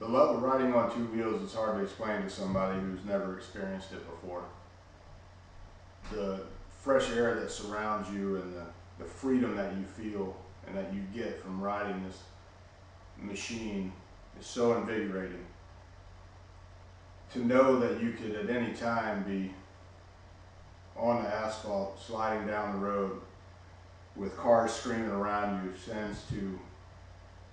The love of riding on two wheels is hard to explain to somebody who's never experienced it before. The fresh air that surrounds you and the freedom that you feel and that you get from riding this machine is so invigorating. To know that you could at any time be on the asphalt, sliding down the road with cars screaming around you, tends to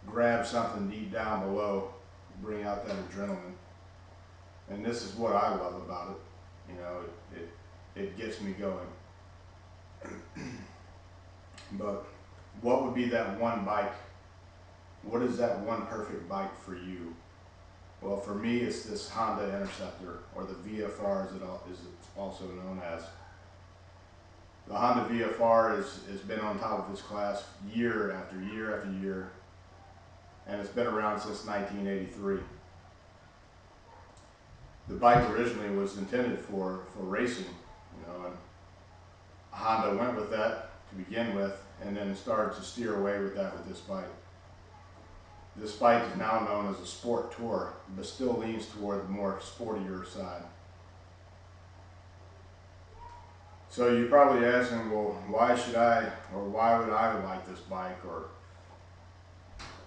grab something deep down below, bring out that adrenaline. And this is what I love about it. You know, it gets me going. But what would be that one bike? What is that one perfect bike for you? Well, for me, it's this Honda Interceptor, or the VFR as it is also known as. The Honda VFR has been on top of its class year after year after year, and it's been around since 1983. The bike originally was intended for racing, you know, and Honda went with that to begin with, and then started to steer away with that with this bike. This bike is now known as a sport tour, but still leans toward the more sportier side. So you're probably asking, well, why should I, or why would I like this bike, or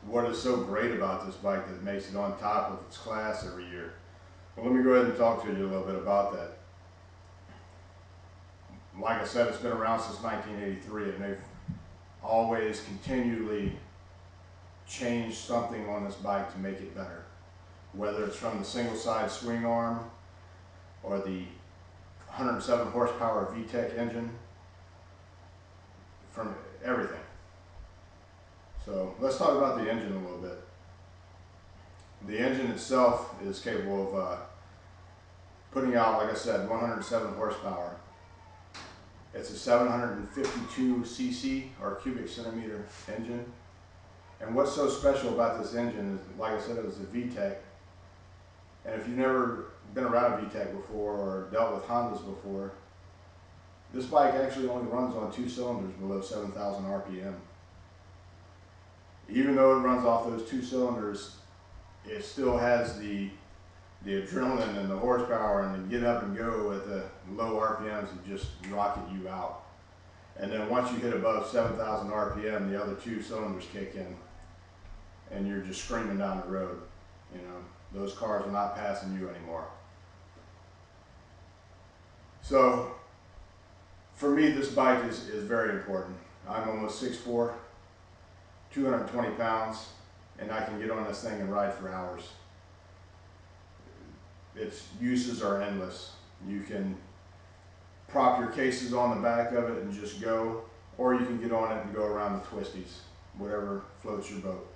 what is so great about this bike that makes it on top of its class every year? Well, let me go ahead and talk to you a little bit about that. Like I said, it's been around since 1983, and they've always continually changed something on this bike to make it better. Whether it's from the single side swing arm or the 107 horsepower VTEC engine, from everything. So let's talk about the engine a little bit. The engine itself is capable of putting out, like I said, 107 horsepower. It's a 752 cc or cubic centimeter engine. And what's so special about this engine is, like I said, it was a VTEC. And if you've never been around a VTEC before or dealt with Hondas before, this bike actually only runs on 2 cylinders below 7,000 RPM. Even though it runs off those 2 cylinders, it still has the adrenaline and the horsepower and the get up and go at the low RPMs and just rocket you out. And then once you hit above 7,000 RPM, the other 2 cylinders kick in and you're just screaming down the road. You know, those cars are not passing you anymore. So for me, this bike is very important. I'm almost 6'4", 220 pounds, and I can get on this thing and ride for hours. Its uses are endless. You can prop your cases on the back of it and just go, or you can get on it and go around the twisties, whatever floats your boat.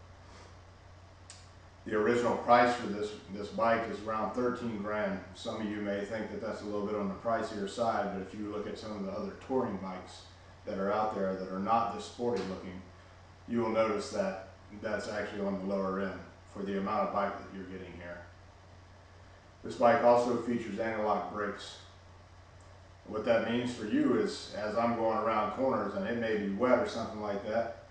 The original price for this bike is around 13 grand. Some of you may think that that's a little bit on the pricier side, but if you look at some of the other touring bikes that are out there that are not this sporty looking, you will notice that that's actually on the lower end for the amount of bike that you're getting here. This bike also features anti-lock brakes. What that means for you is, as I'm going around corners and it may be wet or something like that,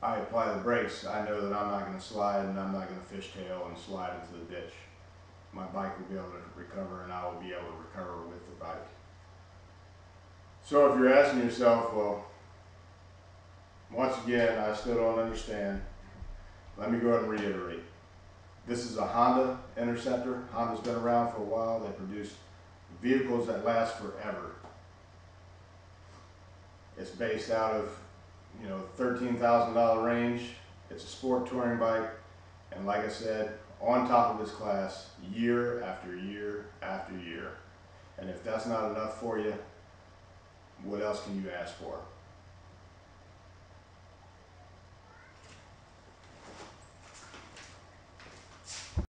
I apply the brakes. I know that I'm not going to slide and I'm not going to fishtail and slide into the ditch. My bike will be able to recover, and I will be able to recover with the bike. So if you're asking yourself, well, once again, I still don't understand, let me go ahead and reiterate. This is a Honda Interceptor. Honda's been around for a while. They produce vehicles that last forever. It's based out of, you know, $13,000 range. It's a sport touring bike, and like I said, on top of its class year after year after year. And if that's not enough for you, what else can you ask for?